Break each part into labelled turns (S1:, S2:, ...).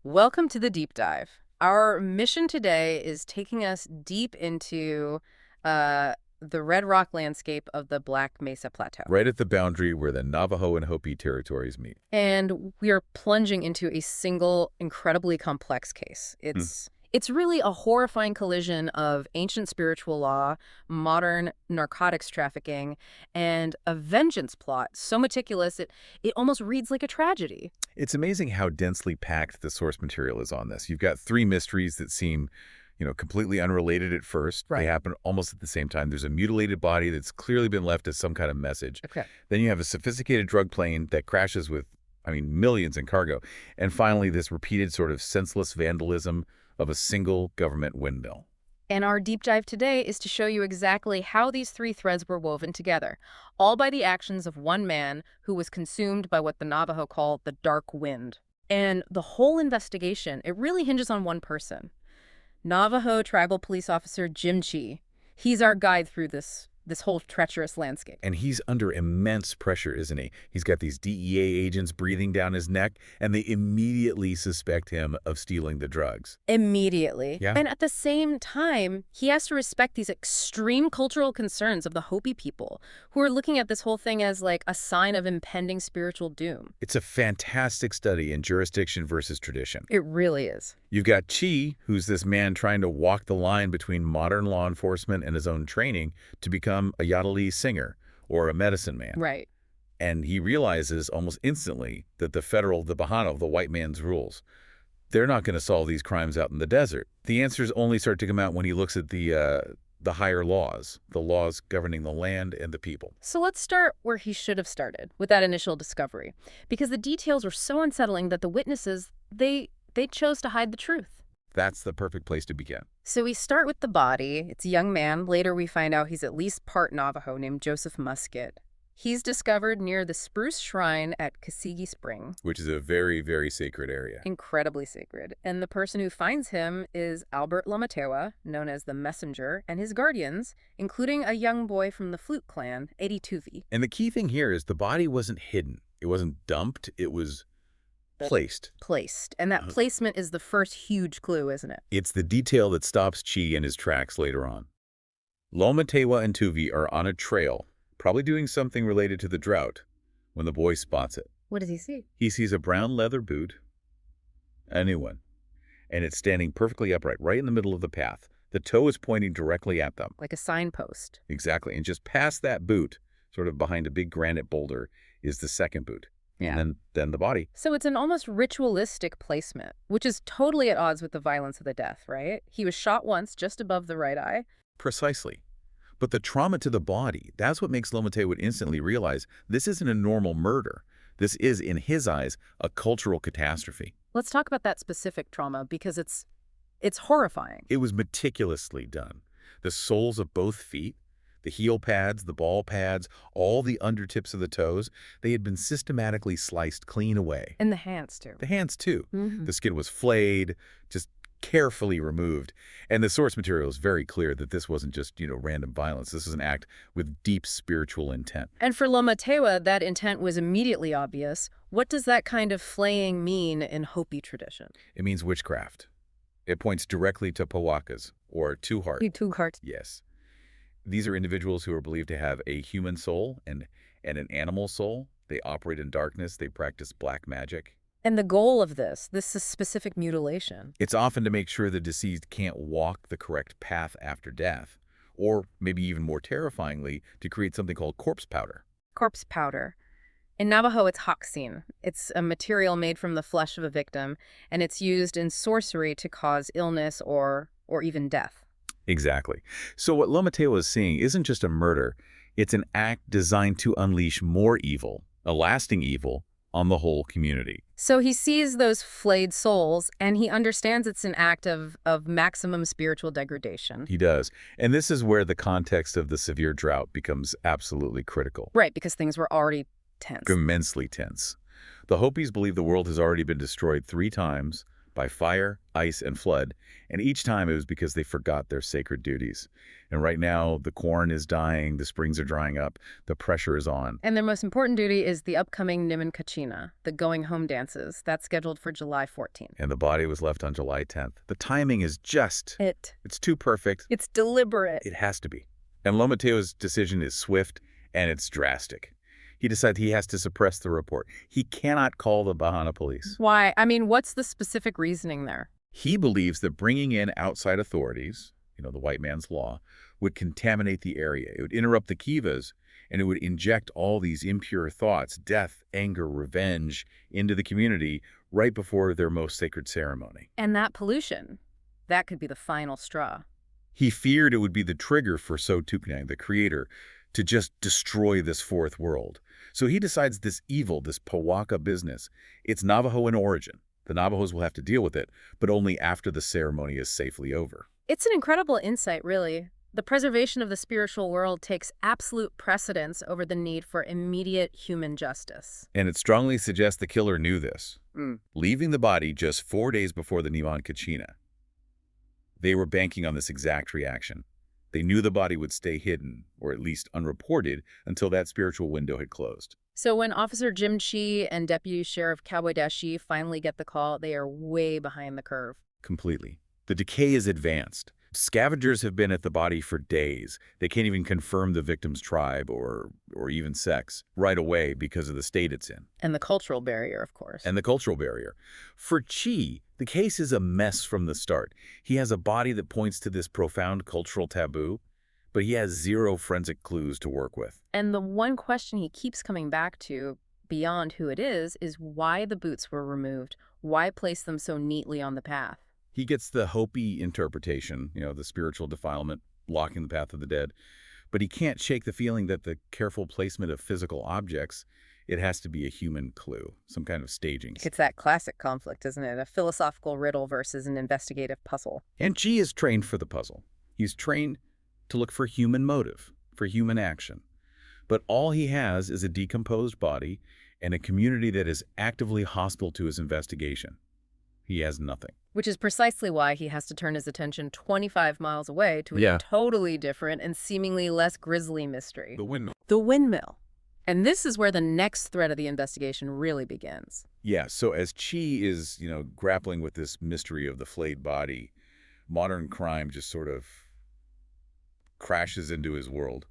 S1: Welcome to the deep dive. Our mission today is taking us deep into uh, the red rock landscape of the Black Mesa Plateau.
S2: Right at the boundary where the Navajo and Hopi territories meet.
S1: And we are plunging into a single, incredibly complex case.
S2: Hmm.
S1: It's really a horrifying collision of ancient spiritual law, modern narcotics trafficking, and a vengeance plot so meticulous it almost reads like a tragedy.
S2: It's amazing how densely packed the source material is on this. You've got three mysteries that seem, completely unrelated at first. They
S1: Right.
S2: happen almost at the same time. There's a mutilated body that's clearly been left as some kind of message.
S1: Okay.
S2: Then you have a sophisticated drug plane that crashes with, millions in cargo. And finally, this repeated sort of senseless vandalism of a single government windmill.
S1: And our deep dive today is to show you exactly how these three threads were woven together, all by the actions of one man who was consumed by what the Navajo call the dark wind. And the whole investigation, it really hinges on one person, Navajo tribal police officer Jim Chee. He's our guide through this whole treacherous landscape.
S2: And he's under immense pressure, isn't he? He's got these DEA agents breathing down his neck, and they immediately suspect him of stealing the drugs.
S1: Immediately.
S2: Yeah.
S1: And at the same time, he has to respect these extreme cultural concerns of the Hopi people, who are looking at this whole thing as like a sign of impending spiritual doom.
S2: It's a fantastic study in jurisdiction versus tradition.
S1: It really is.
S2: You've got Chee, who's this man trying to walk the line between modern law enforcement and his own training to become a Yadali singer or a medicine man.
S1: Right.
S2: And he realizes almost instantly that the Bahano, the white man's rules, they're not going to solve these crimes out in the desert. The answers only start to come out when he looks at the higher laws, the laws governing the land and the people.
S1: So let's start where he should have started, with that initial discovery. Because the details were so unsettling that the witnesses, they chose to hide the truth.
S2: That's the perfect place to begin.
S1: So we start with the body. It's a young man. Later we find out he's at least part Navajo, named Joseph Musket. He's discovered near the Spruce Shrine at Kasigi Spring.
S2: Which is a very, very sacred area.
S1: Incredibly sacred. And the person who finds him is Albert Lomatewa, known as the Messenger, and his guardians, including a young boy from the Flute clan, Tuvi.
S2: And the key thing here is the body wasn't hidden. It wasn't dumped. It was placed.
S1: Placed. And that placement is the first huge clue, isn't it?
S2: It's the detail that stops Chee in his tracks later on. Lomatewa and Tuvi are on a trail, probably doing something related to the drought, when the boy spots it.
S1: What does he see?
S2: He sees a brown leather boot, a new one, and it's standing perfectly upright, right in the middle of the path. The toe is pointing directly at them.
S1: Like a signpost.
S2: Exactly. And just past that boot, sort of behind a big granite boulder, is the second boot.
S1: Yeah.
S2: And then the body.
S1: So it's an almost ritualistic placement, which is totally at odds with the violence of the death, right? He was shot once just above the right eye.
S2: Precisely. But the trauma to the body, that's what makes Lomatewa instantly realize this isn't a normal murder. This is, in his eyes, a cultural catastrophe.
S1: Let's talk about that specific trauma because it's horrifying.
S2: It was meticulously done. The soles of both feet, the heel pads, the ball pads, all the undertips of the toes, they had been systematically sliced clean away.
S1: And the hands, too.
S2: The hands, too.
S1: Mm-hmm.
S2: The skin was flayed, just carefully removed. And the source material is very clear that this wasn't just, random violence. This was an act with deep spiritual intent.
S1: And for Lomatewa, that intent was immediately obvious. What does that kind of flaying mean in Hopi tradition?
S2: It means witchcraft. It points directly to Pawakas, or Two-Heart.
S1: Two hearts.
S2: Yes. These are individuals who are believed to have a human soul and an animal soul. They operate in darkness. They practice black magic.
S1: And the goal of this is specific mutilation.
S2: It's often to make sure the deceased can't walk the correct path after death, or maybe even more terrifyingly, to create something called corpse powder.
S1: Corpse powder. In Navajo, it's hoxine. It's a material made from the flesh of a victim, and it's used in sorcery to cause illness or even death.
S2: Exactly. So what Lomatewa is seeing isn't just a murder. It's an act designed to unleash more evil, a lasting evil, on the whole community.
S1: So he sees those flayed souls, and he understands it's an act of maximum spiritual degradation.
S2: He does. And this is where the context of the severe drought becomes absolutely critical.
S1: Right, because things were already tense.
S2: Immensely tense. The Hopis believe the world has already been destroyed 3 times by fire, ice, and flood, and each time it was because they forgot their sacred duties. And right now, the corn is dying, the springs are drying up, the pressure is on.
S1: And their most important duty is the upcoming Niman Kachina, the going home dances. That's scheduled for July 14th.
S2: And the body was left on July 10th. The timing is just... It's too perfect.
S1: It's deliberate.
S2: It has to be. And Lomateo's decision is swift, and it's drastic. He decides he has to suppress the report. He cannot call the Bahana police.
S1: Why? I mean, what's the specific reasoning there?
S2: He believes that bringing in outside authorities, the white man's law, would contaminate the area. It would interrupt the kivas, and it would inject all these impure thoughts, death, anger, revenge, into the community right before their most sacred ceremony.
S1: And that pollution, that could be the final straw.
S2: He feared it would be the trigger for Sotuknang, the creator, to just destroy this fourth world. So he decides this evil, this Powaka business, it's Navajo in origin. The Navajos will have to deal with it, but only after the ceremony is safely over.
S1: It's an incredible insight, really. The preservation of the spiritual world takes absolute precedence over the need for immediate human justice.
S2: And it strongly suggests the killer knew this. Leaving the body just 4 days before the Niman Kachina, they were banking on this exact reaction. They knew the body would stay hidden, or at least unreported, until that spiritual window had closed.
S1: So when Officer Jim Chee and Deputy Sheriff Cowboy Dashi finally get the call, they are way behind the curve.
S2: Completely. The decay is advanced. Scavengers have been at the body for days. They can't even confirm the victim's tribe or even sex right away because of the state it's in.
S1: And the cultural barrier, of course.
S2: And the cultural barrier. For Chee, the case is a mess from the start. He has a body that points to this profound cultural taboo, but he has zero forensic clues to work with.
S1: And the one question he keeps coming back to, beyond who it is why the boots were removed. Why place them so neatly on the path?
S2: He gets the Hopi interpretation, the spiritual defilement, blocking the path of the dead. But he can't shake the feeling that the careful placement of physical objects, it has to be a human clue, some kind of staging.
S1: It's that classic conflict, isn't it? A philosophical riddle versus an investigative puzzle.
S2: And Chee is trained for the puzzle. He's trained to look for human motive, for human action. But all he has is a decomposed body and a community that is actively hostile to his investigation. He has nothing.
S1: Which is precisely why he has to turn his attention 25 miles away to a totally different and seemingly less grisly mystery.
S2: The windmill.
S1: The windmill. And this is where the next thread of the investigation really begins.
S2: Yeah, so as Chee is, grappling with this mystery of the flayed body, modern crime just sort of crashes into his world.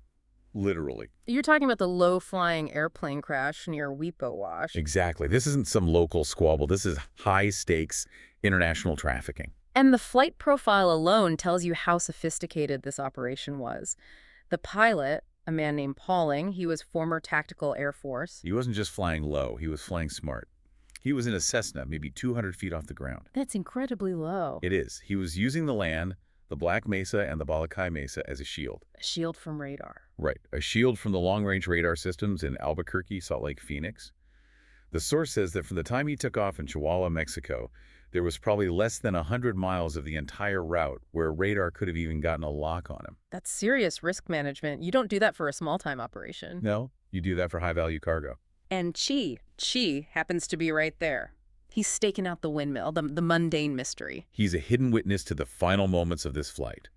S2: Literally.
S1: You're talking about the low-flying airplane crash near Weepo Wash.
S2: Exactly. This isn't some local squabble. This is high-stakes international trafficking.
S1: And the flight profile alone tells you how sophisticated this operation was. The pilot, a man named Pauling, he was former Tactical Air Force.
S2: He wasn't just flying low. He was flying smart. He was in a Cessna, maybe 200 feet off the ground.
S1: That's incredibly low.
S2: It is. He was using the land, the Black Mesa and the Balakai Mesa as a shield.
S1: A shield from radar.
S2: Right. A shield from the long-range radar systems in Albuquerque, Salt Lake, Phoenix. The source says that from the time he took off in Chihuahua, Mexico, there was probably less than 100 miles of the entire route where radar could have even gotten a lock on him.
S1: That's serious risk management. You don't do that for a small-time operation.
S2: No, you do that for high-value cargo.
S1: And Chee happens to be right there. He's staking out the windmill, the mundane mystery.
S2: He's a hidden witness to the final moments of this flight.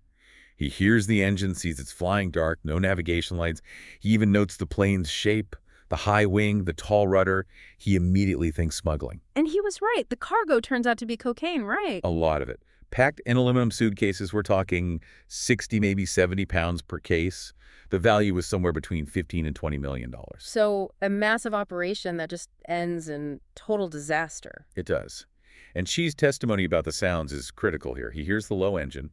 S2: He hears the engine, sees it's flying dark, no navigation lights. He even notes the plane's shape, the high wing, the tall rudder. He immediately thinks smuggling.
S1: And he was right. The cargo turns out to be cocaine, right?
S2: A lot of it. Packed in aluminum suitcases, we're talking 60, maybe 70 pounds per case. The value was somewhere between $15 and $20 million.
S1: So a massive operation that just ends in total disaster.
S2: It does. And Chee's testimony about the sounds is critical here. He hears the low engine,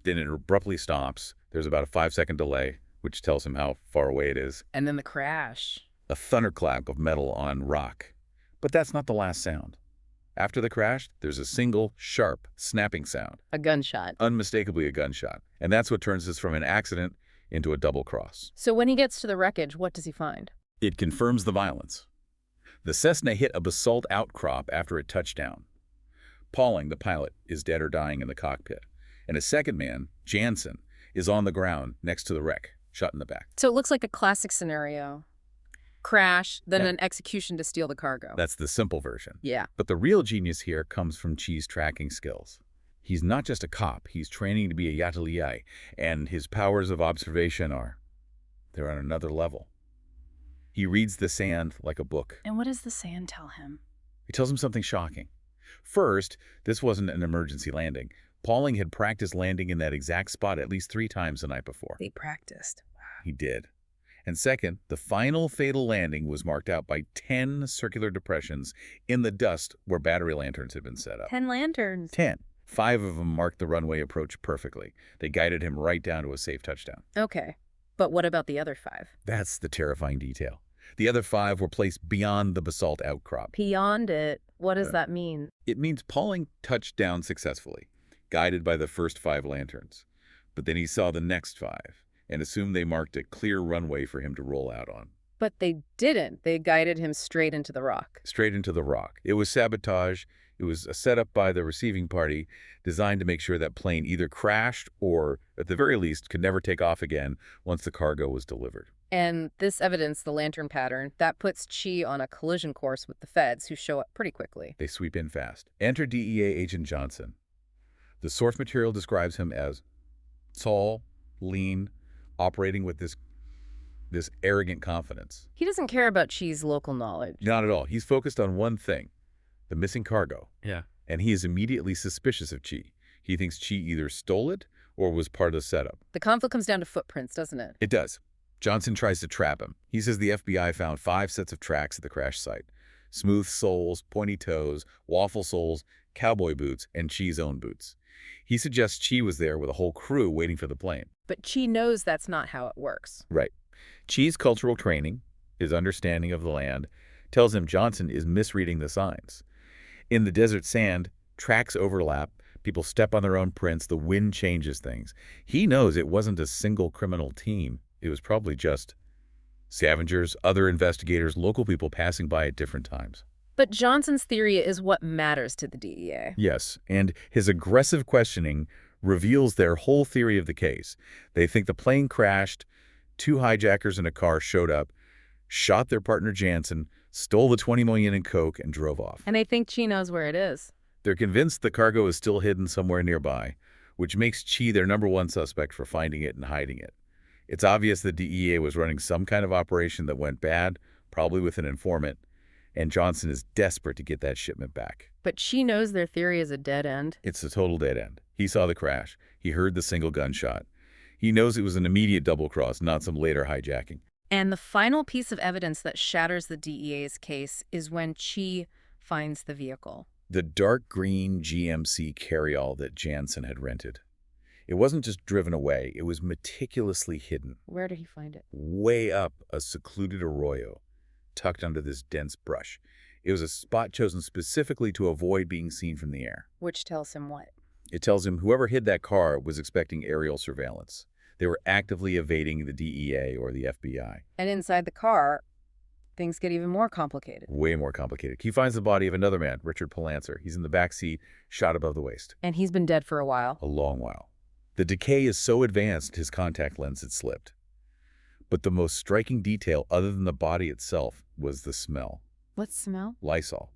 S2: then it abruptly stops. There's about a 5-second delay, which tells him how far away it is.
S1: And then the crash.
S2: A thunderclap of metal on rock. But that's not the last sound. After the crash, there's a single, sharp, snapping sound.
S1: A gunshot.
S2: Unmistakably a gunshot. And that's what turns this from an accident into a double cross.
S1: So when he gets to the wreckage, what does he find?
S2: It confirms the violence. The Cessna hit a basalt outcrop after it touched down. Pauling, the pilot, is dead or dying in the cockpit. And a second man, Jansen, is on the ground next to the wreck, shot in the back.
S1: So it looks like a classic scenario. crash, then
S2: Yeah.
S1: an execution to steal the cargo.
S2: That's the simple version.
S1: Yeah.
S2: But the real genius here comes from Chee's tracking skills. He's not just a cop, he's training to be a yataliai, and his powers of observation they're on another level. He reads the sand like a book.
S1: And what does the sand tell him?
S2: It tells him something shocking. First, this wasn't an emergency landing. Pauling had practiced landing in that exact spot at least 3 times the night before.
S1: They practiced.
S2: He did. And second, the final fatal landing was marked out by 10 circular depressions in the dust where battery lanterns had been set up.
S1: 10 lanterns.
S2: 10. 5 of them marked the runway approach perfectly. They guided him right down to a safe touchdown.
S1: Okay. But what about the other 5?
S2: That's the terrifying detail. The other 5 were placed beyond the basalt outcrop.
S1: Beyond it, what does that mean?
S2: It means Pauling touched down successfully, guided by the first 5 lanterns. But then he saw the next 5 and assumed they marked a clear runway for him to roll out on.
S1: But they didn't. They guided him straight into the rock.
S2: Straight into the rock. It was sabotage. It was a setup by the receiving party designed to make sure that plane either crashed or, at the very least, could never take off again once the cargo was delivered.
S1: And this evidence, the lantern pattern, that puts Chee on a collision course with the feds, who show up pretty quickly.
S2: They sweep in fast. Enter DEA Agent Johnson. The source material describes him as tall, lean, operating with this arrogant confidence.
S1: He doesn't care about Chee's local knowledge.
S2: Not at all. He's focused on one thing, the missing cargo.
S3: Yeah.
S2: And he is immediately suspicious of Chee. He thinks Chee either stole it or was part of the setup.
S1: The conflict comes down to footprints, doesn't it?
S2: It does. Johnson tries to trap him. He says the FBI found 5 sets of tracks at the crash site. Smooth soles, pointy toes, waffle soles, cowboy boots, and Chee's own boots. He suggests Chee was there with a whole crew waiting for the plane.
S1: But Chee knows that's not how it works.
S2: Right. Chee's cultural training, his understanding of the land, tells him Johnson is misreading the signs. In the desert sand, tracks overlap, people step on their own prints, the wind changes things. He knows it wasn't a single criminal team. It was probably just scavengers, other investigators, local people passing by at different times.
S1: But Johnson's theory is what matters to the DEA.
S2: Yes, and his aggressive questioning reveals their whole theory of the case. They think the plane crashed, 2 hijackers in a car showed up, shot their partner Jansen, stole the $20 million in coke, and drove off.
S1: And they think Chee knows where it is.
S2: They're convinced the cargo is still hidden somewhere nearby, which makes Chee their #1 suspect for finding it and hiding it. It's obvious the DEA was running some kind of operation that went bad, probably with an informant, and Johnson is desperate to get that shipment back.
S1: But Chee knows their theory is a dead end.
S2: It's a total dead end. He saw the crash. He heard the single gunshot. He knows it was an immediate double-cross, not some later hijacking.
S1: And the final piece of evidence that shatters the DEA's case is when Chee finds the vehicle.
S2: The dark green GMC carryall that Jansen had rented. It wasn't just driven away, it was meticulously hidden.
S1: Where did he find it?
S2: Way up a secluded arroyo, tucked under this dense brush. It was a spot chosen specifically to avoid being seen from the air.
S1: Which tells him what?
S2: It tells him whoever hid that car was expecting aerial surveillance. They were actively evading the DEA or the FBI.
S1: And inside the car, things get even more complicated.
S2: Way more complicated. He finds the body of another man, Richard Palancer. He's in the back seat, shot above the waist.
S1: And he's been dead for a while.
S2: A long while. The decay is so advanced his contact lens had slipped. But the most striking detail, other than the body itself, was the smell.
S1: What smell?
S2: Lysol.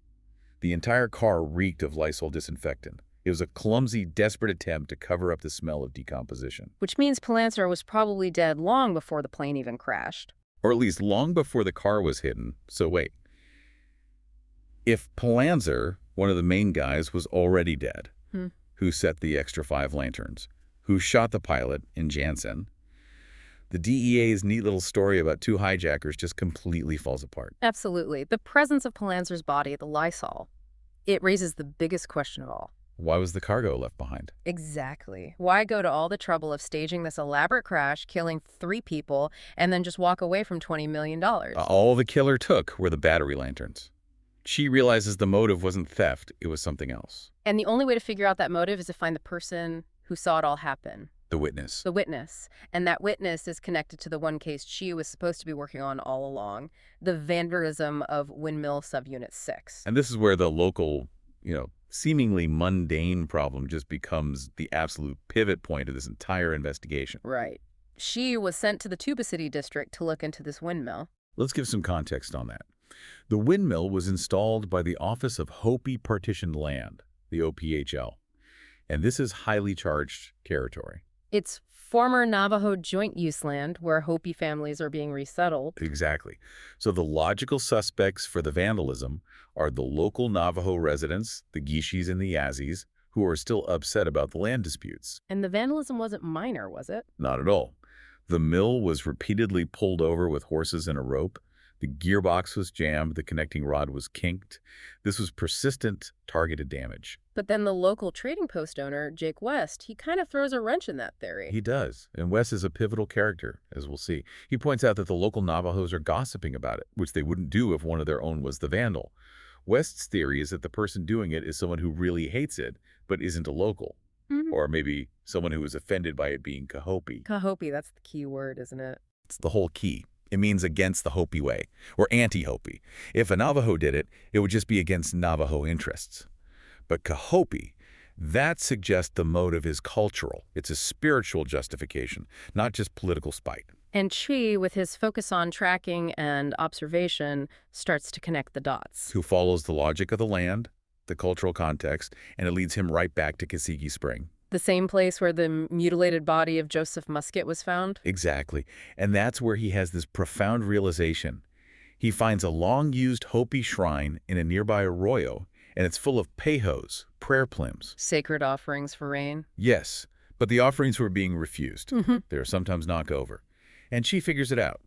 S2: The entire car reeked of Lysol disinfectant. It was a clumsy, desperate attempt to cover up the smell of decomposition.
S1: Which means Palancer was probably dead long before the plane even crashed.
S2: Or at least long before the car was hidden. So wait. If Palancer, one of the main guys, was already dead, who set the extra 5 lanterns, who shot the pilot in Jansen, the DEA's neat little story about 2 hijackers just completely falls apart.
S1: Absolutely. The presence of Palancer's body, the Lysol, it raises the biggest question of all.
S2: Why was the cargo left behind?
S1: Exactly. Why go to all the trouble of staging this elaborate crash, killing 3 people, and then just walk away from $20 million?
S2: All the killer took were the battery lanterns. She realizes the motive wasn't theft, it was something else.
S1: And the only way to figure out that motive is to find the person who saw it all happen.
S2: The witness.
S1: The witness. And that witness is connected to the one case Chee was supposed to be working on all along, the vandalism of Windmill Subunit 6.
S2: And this is where the local, seemingly mundane problem just becomes the absolute pivot point of this entire investigation.
S1: Right. Chee was sent to the Tuba City district to look into this windmill.
S2: Let's give some context on that. The windmill was installed by the Office of Hopi Partitioned Land, the OPHL, and this is highly charged territory.
S1: It's former Navajo joint use land where Hopi families are being resettled.
S2: Exactly. So the logical suspects for the vandalism are the local Navajo residents, the Gishis and the Yazis, who are still upset about the land disputes.
S1: And the vandalism wasn't minor, was it?
S2: Not at all. The mill was repeatedly pulled over with horses and a rope. The gearbox was jammed, the connecting rod was kinked. This was persistent, targeted damage.
S1: But then the local trading post owner, Jake West, he kind of throws a wrench in that theory.
S2: He does, and Wes is a pivotal character, as we'll see. He points out that the local Navajos are gossiping about it, which they wouldn't do if one of their own was the vandal. West's theory is that the person doing it is someone who really hates it, but isn't a local. Or maybe someone who was offended by it being Cahopi.
S1: Cahopi, that's the key word, isn't it?
S2: It's the whole key. It means against the Hopi way, or anti-Hopi. If a Navajo did it, it would just be against Navajo interests. But Cahopi, that suggests the motive is cultural. It's a spiritual justification, not just political spite.
S1: And Chee, with his focus on tracking and observation, starts to connect the dots.
S2: Who follows the logic of the land, the cultural context, and it leads him right back to Kasigi Spring.
S1: The same place where the mutilated body of Joseph Muscat was found?
S2: Exactly. And that's where he has this profound realization. He finds a long-used Hopi shrine in a nearby arroyo, and it's full of pehos, prayer plims.
S1: Sacred offerings for rain?
S2: Yes, but the offerings were being refused. They are sometimes knocked over. And she figures it out.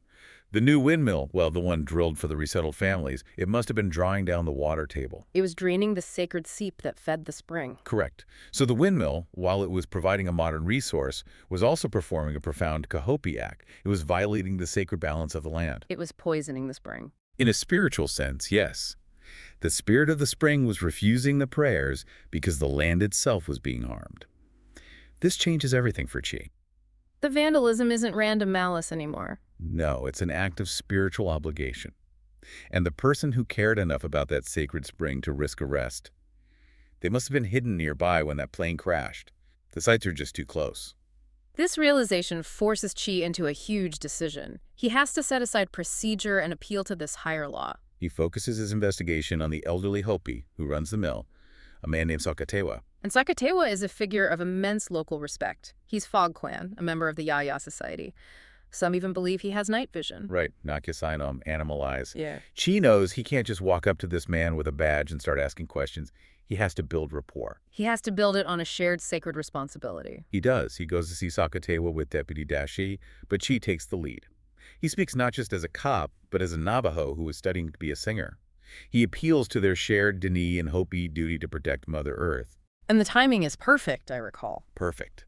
S2: The new windmill, well, the one drilled for the resettled families, it must have been drawing down the water table.
S1: It was draining the sacred seep that fed the spring.
S2: Correct. So the windmill, while it was providing a modern resource, was also performing a profound Cahopi act. It was violating the sacred balance of the land.
S1: It was poisoning the spring.
S2: In a spiritual sense, yes. The spirit of the spring was refusing the prayers because the land itself was being harmed. This changes everything for Chee.
S1: The vandalism isn't random malice anymore.
S2: No, it's an act of spiritual obligation. And the person who cared enough about that sacred spring to risk arrest, they must have been hidden nearby when that plane crashed. The sites are just too close.
S1: This realization forces Chee into a huge decision. He has to set aside procedure and appeal to this higher law.
S2: He focuses his investigation on the elderly Hopi who runs the mill, a man named Sakatewa.
S1: And Sakatewa is a figure of immense local respect. He's Fogclan, a member of the Yaya Society. Some even believe he has night vision.
S2: Right, Nakisainam, animal eyes.
S1: Yeah.
S2: Chee knows he can't just walk up to this man with a badge and start asking questions. He has to build rapport.
S1: He has to build it on a shared sacred responsibility.
S2: He does. He goes to see Sakatewa with Deputy Dashi, but Chee takes the lead. He speaks not just as a cop, but as a Navajo who is studying to be a singer. He appeals to their shared Dene and Hopi duty to protect Mother Earth.
S1: And the timing is perfect, I recall.
S2: Perfect.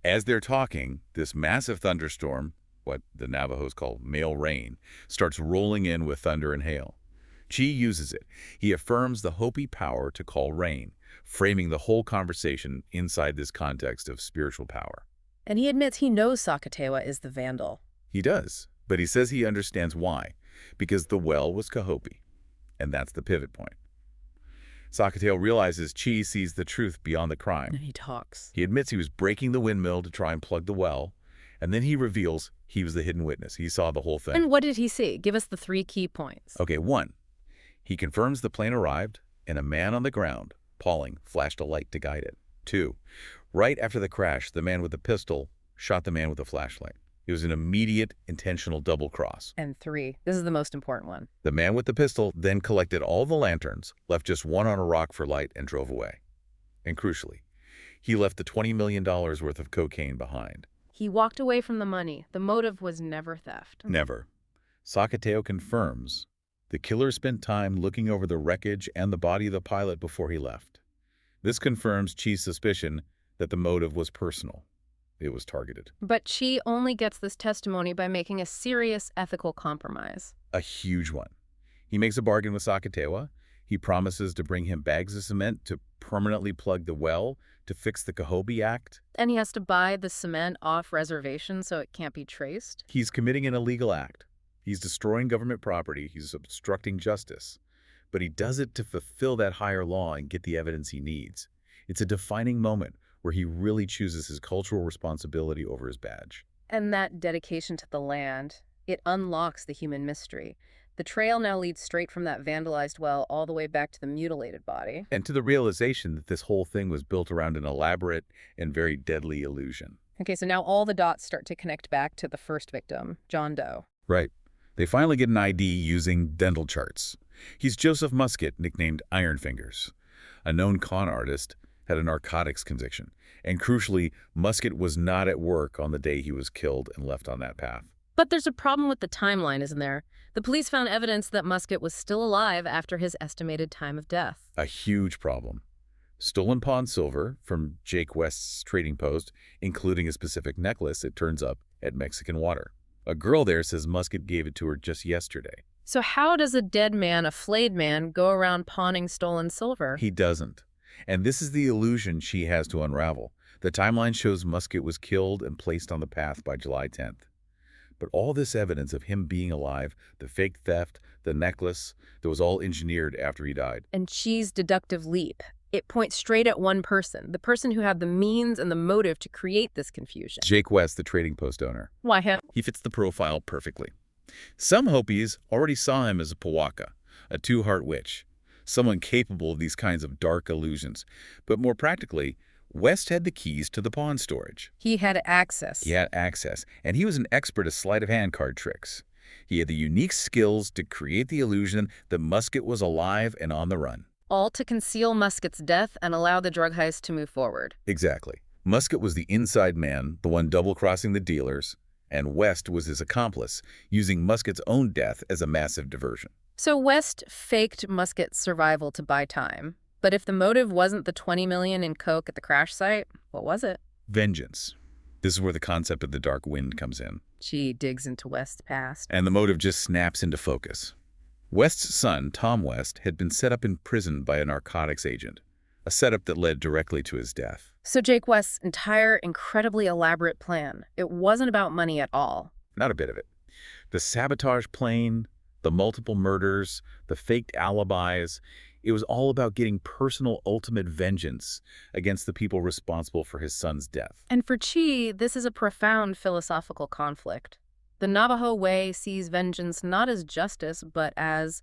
S2: As they're talking, this massive thunderstorm, what the Navajos call male rain, starts rolling in with thunder and hail. Chee uses it. He affirms the Hopi power to call rain, framing the whole conversation inside this context of spiritual power.
S1: And he admits he knows Sakatewa is the vandal.
S2: He does, but he says he understands why, because the well was Cahopi, and that's the pivot point. Sakatewa realizes Chee sees the truth beyond the crime.
S1: And he talks.
S2: He admits he was breaking the windmill to try and plug the well, and then he reveals he was the hidden witness. He saw the whole thing.
S1: And what did he see? Give us the 3 key points.
S2: Okay, 1. He confirms the plane arrived, and a man on the ground, Pauling, flashed a light to guide it. 2. Right after the crash, the man with the pistol shot the man with the flashlight. It was an immediate, intentional double cross.
S1: And 3. This is the most important one.
S2: The man with the pistol then collected all the lanterns, left just one on a rock for light, and drove away. And crucially, he left the $20 million worth of cocaine behind.
S1: He walked away from the money. The motive was never theft.
S2: Never. Sakatewa confirms the killer spent time looking over the wreckage and the body of the pilot before he left. This confirms Chee's suspicion that the motive was personal. It was targeted.
S1: But Chee only gets this testimony by making a serious ethical compromise.
S2: A huge one. He makes a bargain with Sakatewa. He promises to bring him bags of cement to permanently plug the well to fix the Cahopi Act.
S1: And he has to buy the cement off reservation so it can't be traced.
S2: He's committing an illegal act. He's destroying government property. He's obstructing justice. But he does it to fulfill that higher law and get the evidence he needs. It's a defining moment where he really chooses his cultural responsibility over his badge.
S1: And that dedication to the land, It unlocks the human mystery. The trail now leads straight from that vandalized well all the way back to the mutilated body.
S2: And to the realization that this whole thing was built around an elaborate and very deadly illusion.
S1: Okay, so now all the dots start to connect back to the first victim, John Doe.
S2: Right. They finally get an ID using dental charts. He's Joseph Muscat, nicknamed Iron Fingers. A known con artist, had a narcotics conviction. And crucially, Muscat was not at work on the day he was killed and left on that path.
S1: But there's a problem with the timeline, isn't there? The police found evidence that Muscat was still alive after his estimated time of death.
S2: A huge problem. Stolen pawn silver from Jake West's trading post, including a specific necklace, it turns up at Mexican Water. A girl there says Muscat gave it to her just yesterday.
S1: So how does a dead man, a flayed man, go around pawning stolen silver?
S2: He doesn't. And this is the illusion she has to unravel. The timeline shows Muscat was killed and placed on the path by July 10th. But all this evidence of him being alive, the fake theft, the necklace, that was all engineered after he died.
S1: And Chee's deductive leap. It points straight at one person, the person who had the means and the motive to create this confusion.
S2: Jake West, the trading post owner.
S1: Why him?
S2: He fits the profile perfectly. Some Hopis already saw him as a Powaka, a two-heart witch, someone capable of these kinds of dark illusions. But more practically, West had the keys to the pawn storage.
S1: He had access.
S2: He had access, and he was an expert at sleight-of-hand card tricks. He had the unique skills to create the illusion that Muscat was alive and on the run.
S1: All to conceal Muscat's death and allow the drug heist to move forward.
S2: Exactly. Muscat was the inside man, the one double-crossing the dealers, and West was his accomplice, using Muscat's own death as a massive diversion.
S1: So West faked Muscat's survival to buy time. But if the motive wasn't the $20 million in coke at the crash site, what was it?
S2: Vengeance. This is where the concept of the dark wind comes in.
S1: Chee digs into West's past.
S2: And the motive just snaps into focus. West's son, Tom West, had been set up in prison by a narcotics agent, a setup that led directly to his death.
S1: So Jake West's entire incredibly elaborate plan, it wasn't about money at all.
S2: Not a bit of it. The sabotage plane, the multiple murders, the faked alibis, it was all about getting personal ultimate vengeance against the people responsible for his son's death.
S1: And for Chee, this is a profound philosophical conflict. The Navajo way sees vengeance not as justice, but as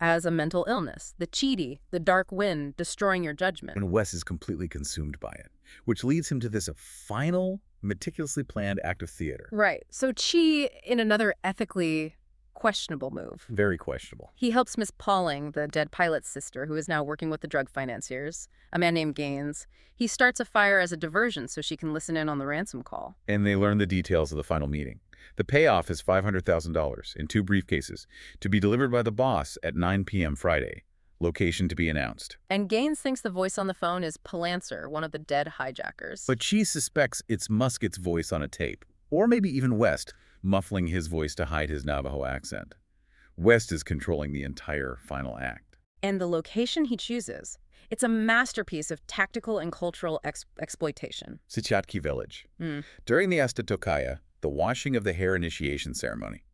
S1: a mental illness. The Chee, the dark wind, destroying your judgment.
S2: And Wes is completely consumed by it, which leads him to this final, meticulously planned act of theater.
S1: Right. So Chee, in another ethically questionable move.
S2: Very questionable.
S1: He helps Miss Pauling, the dead pilot's sister, who is now working with the drug financiers, a man named Gaines. He starts a fire as a diversion so she can listen in on the ransom call.
S2: And they learn the details of the final meeting. The payoff is $500,000 in 2 briefcases to be delivered by the boss at 9 p.m. Friday. Location to be announced.
S1: And Gaines thinks the voice on the phone is Palancer, one of the dead hijackers.
S2: But she suspects it's Muscat's voice on a tape, or maybe even West, muffling his voice to hide his Navajo accent. West is controlling the entire final act.
S1: And the location he chooses, it's a masterpiece of tactical and cultural exploitation.
S2: Sichotki Village. During the Astatokaya, the washing of the hair initiation ceremony,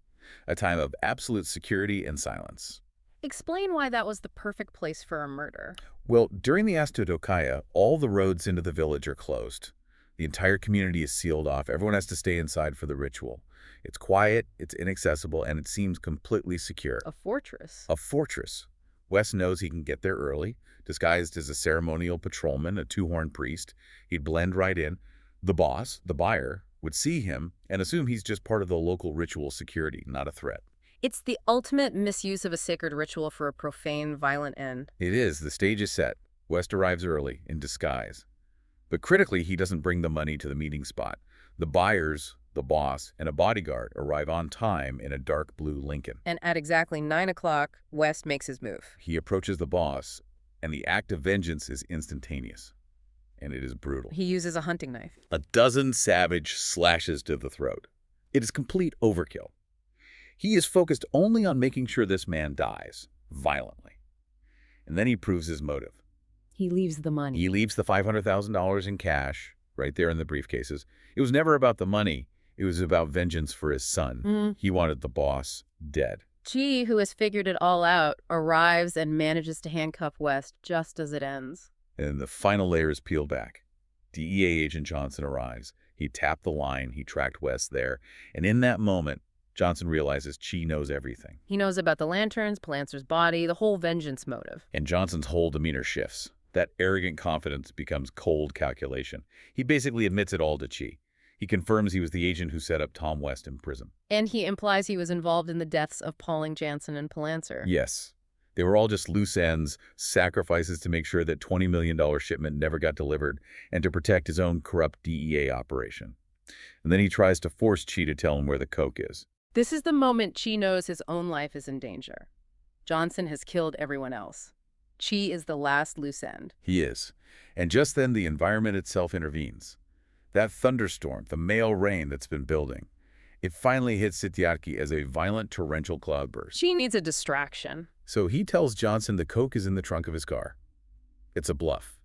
S2: a time of absolute security and silence.
S1: Explain why that was the perfect place for a murder.
S2: Well, during the Astatokaya, all the roads into the village are closed. The entire community is sealed off. Everyone has to stay inside for the ritual. It's quiet, it's inaccessible, and it seems completely secure.
S1: A fortress.
S2: A fortress. Wes knows he can get there early, disguised as a ceremonial patrolman, a 2-horn priest. He'd blend right in. The boss, the buyer, would see him and assume he's just part of the local ritual security, not a threat.
S1: It's the ultimate misuse of a sacred ritual for a profane, violent end.
S2: It is. The stage is set. West arrives early, in disguise. But critically, he doesn't bring the money to the meeting spot. The buyers, the boss, and a bodyguard arrive on time in a dark blue Lincoln.
S1: And at exactly 9 o'clock, West makes his move.
S2: He approaches the boss, and the act of vengeance is instantaneous. And it is brutal.
S1: He uses a hunting knife.
S2: A dozen savage slashes to the throat. It is complete overkill. He is focused only on making sure this man dies, violently. And then he proves his motive.
S1: He leaves the money.
S2: He leaves the $500,000 in cash, right there in the briefcases. It was never about the money. It was about vengeance for his son. He wanted the boss dead.
S1: Chee, who has figured it all out, arrives and manages to handcuff West just as it ends.
S2: And the final layer is peeled back. DEA agent Johnson arrives. He tapped the line. He tracked West there. And in that moment, Johnson realizes Chee knows everything.
S1: He knows about the lanterns, Palancer's body, the whole vengeance motive.
S2: And Johnson's whole demeanor shifts. That arrogant confidence becomes cold calculation. He basically admits it all to Chee. He confirms he was the agent who set up Tom West in prison.
S1: And he implies he was involved in the deaths of Pauling Jansen and Palancer.
S2: Yes. They were all just loose ends, sacrifices to make sure that $20 million shipment never got delivered and to protect his own corrupt DEA operation. And then he tries to force Chee to tell him where the coke is.
S1: This is the moment Chee knows his own life is in danger. Johnson has killed everyone else. Chee is the last loose end.
S2: He is. And just then the environment itself intervenes. That thunderstorm, the male rain that's been building, it finally hits Sityodtki as a violent torrential cloudburst.
S1: Chee needs a distraction.
S2: So he tells Johnson the coke is in the trunk of his car. It's a bluff.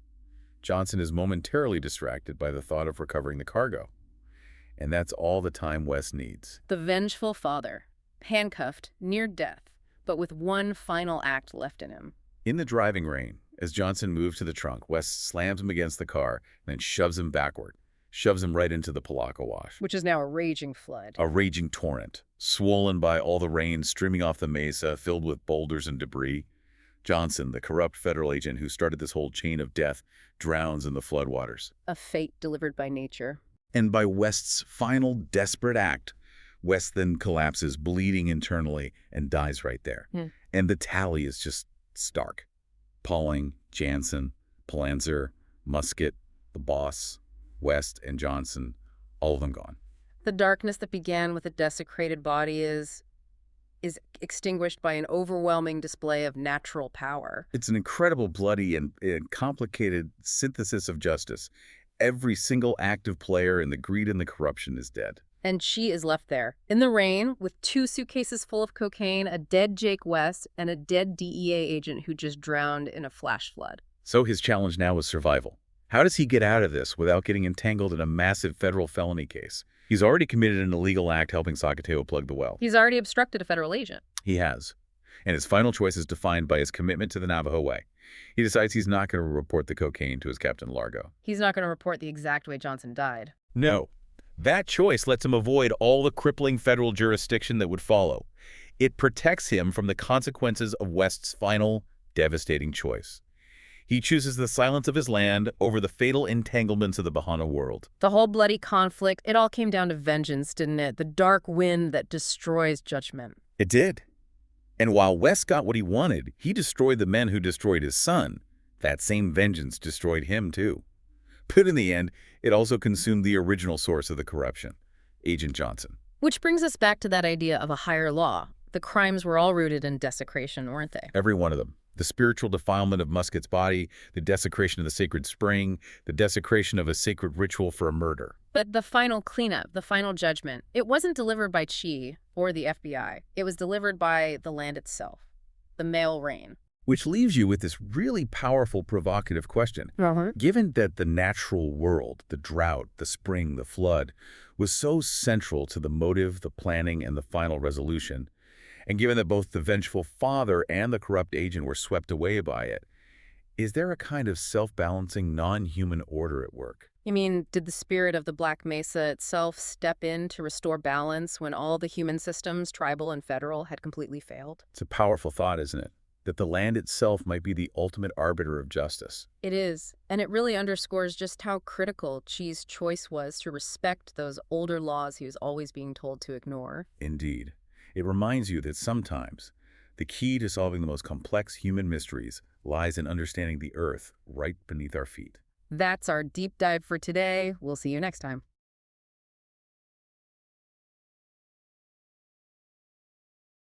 S2: Johnson is momentarily distracted by the thought of recovering the cargo. And that's all the time West needs.
S1: The vengeful father, handcuffed, near death, but with one final act left in him.
S2: In the driving rain, as Johnson moves to the trunk, West slams him against the car and then shoves him backward, shoves him right into the Palaca Wash.
S1: Which is now a raging flood.
S2: A raging torrent, swollen by all the rain streaming off the mesa, filled with boulders and debris. Johnson, the corrupt federal agent who started this whole chain of death, drowns in the floodwaters.
S1: A fate delivered by nature.
S2: And by West's final desperate act, West then collapses, bleeding internally, and dies right there. And the tally is just stark. Pauling, Jansen, Palancer, Musket, the boss, West, and Johnson, all of them gone.
S1: The darkness that began with a desecrated body is extinguished by an overwhelming display of natural power.
S2: It's an incredible, bloody, and complicated synthesis of justice. Every single active player in the greed and the corruption is dead.
S1: And Chee is left there, in the rain, with 2 suitcases full of cocaine, a dead Jake West, and a dead DEA agent who just drowned in a flash flood.
S2: So his challenge now is survival. How does he get out of this without getting entangled in a massive federal felony case? He's already committed an illegal act helping Sakateo plug the well.
S1: He's already obstructed a federal agent.
S2: He has. And his final choice is defined by his commitment to the Navajo way. He decides he's not going to report the cocaine to his Captain Largo.
S1: He's not going to report the exact way Johnson died.
S2: No. That choice lets him avoid all the crippling federal jurisdiction that would follow. It protects him from the consequences of West's final, devastating choice. He chooses the silence of his land over the fatal entanglements of the Bahana world.
S1: The whole bloody conflict, it all came down to vengeance, didn't it? The dark wind that destroys judgment.
S2: It did. And while West got what he wanted, he destroyed the men who destroyed his son. That same vengeance destroyed him, too. But in the end, it also consumed the original source of the corruption, Agent Johnson.
S1: Which brings us back to that idea of a higher law. The crimes were all rooted in desecration, weren't they?
S2: Every one of them. The spiritual defilement of Musket's body, the desecration of the sacred spring, the desecration of a sacred ritual for a murder.
S1: But the final cleanup, the final judgment, it wasn't delivered by Chee or the FBI. It was delivered by the land itself, the male rain.
S2: Which leaves you with this really powerful, provocative question. Given that the natural world, the drought, the spring, the flood, was so central to the motive, the planning, and the final resolution, and given that both the vengeful father and the corrupt agent were swept away by it, is there a kind of self-balancing, non-human order at work?
S1: You mean, did the spirit of the Black Mesa itself step in to restore balance when all the human systems, tribal and federal, had completely failed?
S2: It's a powerful thought, isn't it? That the land itself might be the ultimate arbiter of justice.
S1: It is, and it really underscores just how critical Chee's choice was to respect those older laws he was always being told to ignore.
S2: Indeed. It reminds you that sometimes the key to solving the most complex human mysteries lies in understanding the earth right beneath our feet.
S1: That's our deep dive for today. We'll see you next time.